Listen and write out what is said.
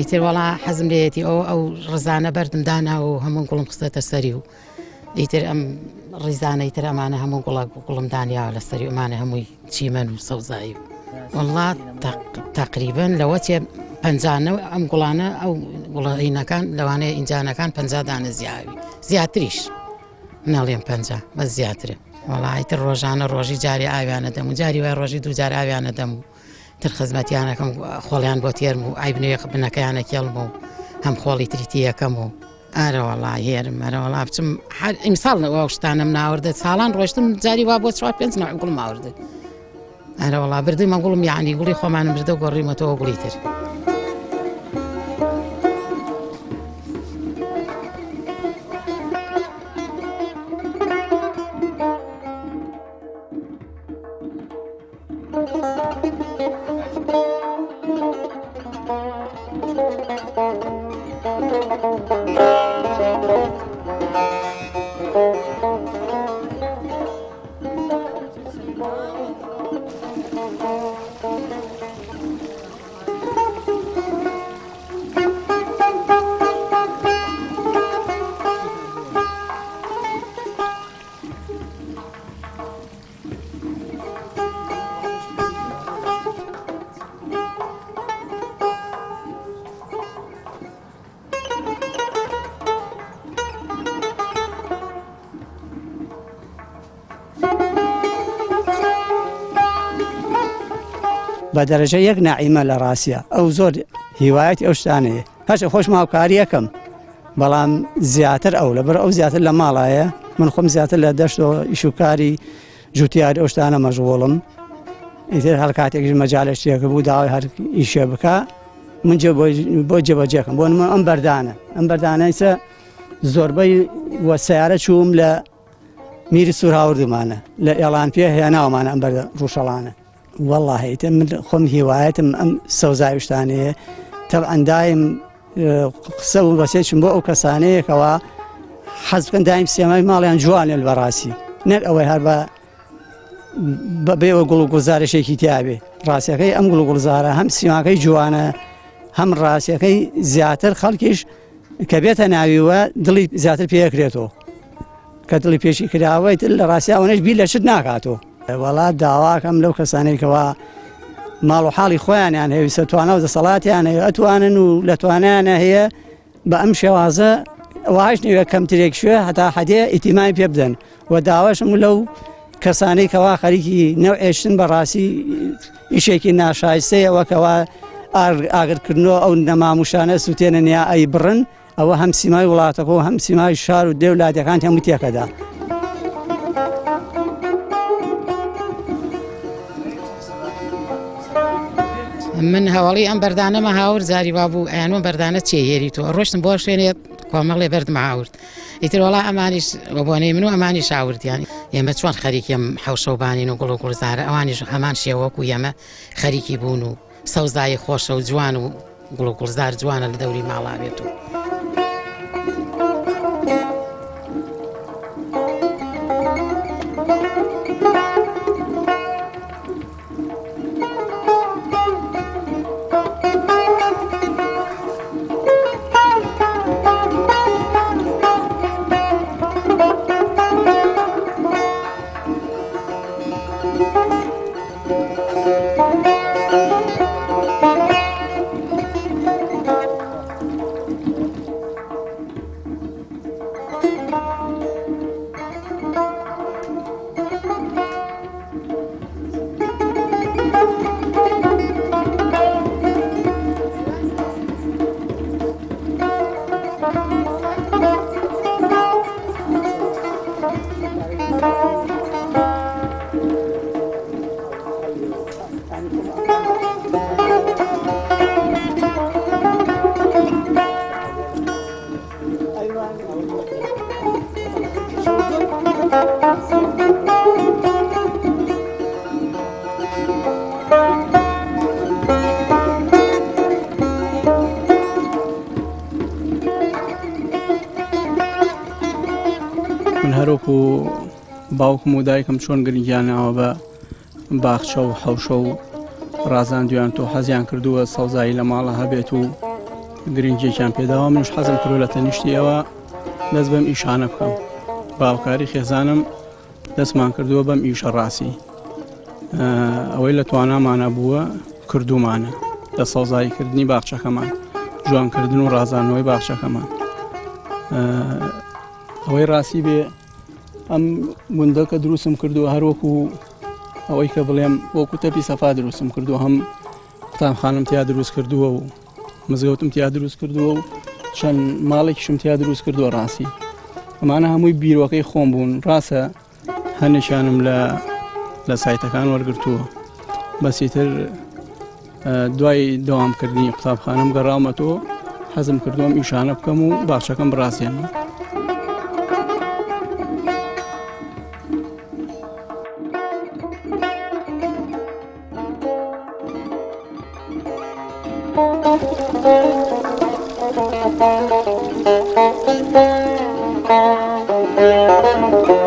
ئیتر وەڵا حەزم لێتی ئەو ڕزانە بەردم دانا و هەموو گوڵم خستێتە سەری و ئیتر ئەم ڕیزانە ئیتر ئەمانە هەموو گوڵم دانیاوە لە سەری ئەمانە هەمووی چیمەن و سەوزایی وەڵا تەقریبەن لەوە چێ پەنجانەوە ئەم گوڵانە ئەو گوڵینەکان لەوانەیە ئینجانەکان پەنجا دانە زیاوی زیاتریش نەڵێم پەنجا بەس زیاترە وەڵا ئیتر ڕۆژانە ڕۆژی جاری ئاویانە دەم و جاری وای ڕۆژی دووجار ئاویانە دەم و تر خزمەتیانەکەم خۆڵیان بۆ تێرم و ئای بنوێ بنەکەیانە کێڵم و هەم خۆڵی تریتی یەکەم و ئارە وەڵا هێرم ئەرە وەڵا بچم ئیمساڵ ئەو شتانم ناوردە ساڵان ڕۆشتم جاری وا بۆ 4-5 گوڵم ماوردە ئارە وەڵا بردیمە گوڵم یعنی گوڵی خۆمانم بردە و گۆڕیمەتەوە گوڵی تر بە دەرەجە یەک نائیمە لە ڕاستیە ئەو زۆر هیوایەتی ئەو شتانەیە هەرچە خۆش ماوکاری یەکەم بەڵام زیاتر ئەو لەبەر ئەو زیاتر لە ماڵایە من خۆم زیاتر لە دەشتەوە ئیشوکاری جوتیاری ئەو شتانە مەشغوڵم ئیتر هەر کاتێکیش مەجالە شتێکە بوو داوای هەر ئیشێ بکە من بۆ جێبەجێکم بۆ ئەم بەردانەیسە زۆربەی وە سیارە چووم لە میری سوور هاوردمانە لە ئێڵان پێ هێناومانە ئەم بەردە ڕووشەڵانە والله هیتر من خۆم هیوایەتم ئەم سەوزاوی شتانەیە تەبعەن دایم قسە و وەسێچم بۆ ئەو کەسانەیەکەوە حەز بکەن دایم سێمای ماڵیان جوانێ بەڕاستی نەک ئەوەی هەر بەبێەوە گوڵ و گوزارشێکی تیاابێ ڕاستیەکەی ئەم گوڵ و گوڵزارە هەم سیماکەی جوانە هەم ڕاستیەکەی زیاتر خەڵکیش کە بێتە ناویوە دڵی زیاتر پێکرێتەوە کە دڵی پێشی کراوەیت لە ڕاستیاوەش بیر لە شت ناکاتەوە وڵات داواکەم لەو کەسانێکەوە ماڵ و حاڵی خۆیانیان هەویستە توانە و دەسەڵاتیان هەیە ئەتوانن و لە توانیانە هەیە بە ئەم شێوازە واش نوێ کەمترێک شوێ هەتا حەدێ ئیتیمای پێ بدەن و داواشم لەو کەسانەی کەوا خەریکی نەوئێشتن بەڕاستی ئیشێکی ناشایستەیەوەکەوە ئاگرکردنەوە ئەو نەماموشانە سووتێنە نیا ئەی بڕن ئەوە هەم سیمای وڵاتەکە و هەم سیمای شار و دێوڵاتەکان هەموو تێکەدا. من هەواڵی ئەم بەردانەمە هاورد زاری وا بوو ئەیانوە بەردانە چێ هێریتەوە ڕۆشتم بۆ شوێنێت کۆمەڵێ بەردمە هاورد ئیتر وەڵا ئەمانیش بۆنەی من و ئەمانیش هاوردیان ئێمە چۆن خەریکیم حەوشەوبانین و گوڵ و گوڵزارە ئەوانیش هەمان شێوەکو ئێمە خەریکی بوون و سەوزایی خۆشە و جوان و گوڵ و گوڵزار جوانە لە دەوری ماڵاوێت و من هەروەکو باوکم و دایکم چۆن گرنگیانەوە بە باخچە و حەوشە و ڕازاندویان تۆ حەزیان کردووە سەوزایی لە ماڵە هەبێت و گرنگیێکیان پێداوە منش حەزم کردو لە تەنیشتی ئەوە دەست بەم ئیشانە بکەم باوکاری خێزانم دەستمان کردووە بەم ئیشە ڕاستی ئەوەی لە توانامانە بووە کردومانە لە سەوزاییکردنی باخچەکەمان جوانکردن و ڕازانەوەی باخچەکەمان ئەوەی ڕاستی بێ ئەم گوندەکە دروستم کردووە هەروەکو ئەوەی کە بڵێم وەکو تەپی سەفا دروستم کردووە هەم قوتابخانەم تیا دروست کردووە و مزگەوتم تیا دروست کردووە و چەند ماڵێکیشم تیا دروست کردووە ڕاستی ئەمانە هەمووی بیرۆکەی خۆم بوون ڕاستە هەنێشانم لە سایتەکان وەرگرتووە بەسیتر دوای دەوامکردنی قوتابخانەم گەڕاومەتەوە حەزم کردووەم ئیشانە بکەم و باخچەکەم بڕاستێنم Thank you.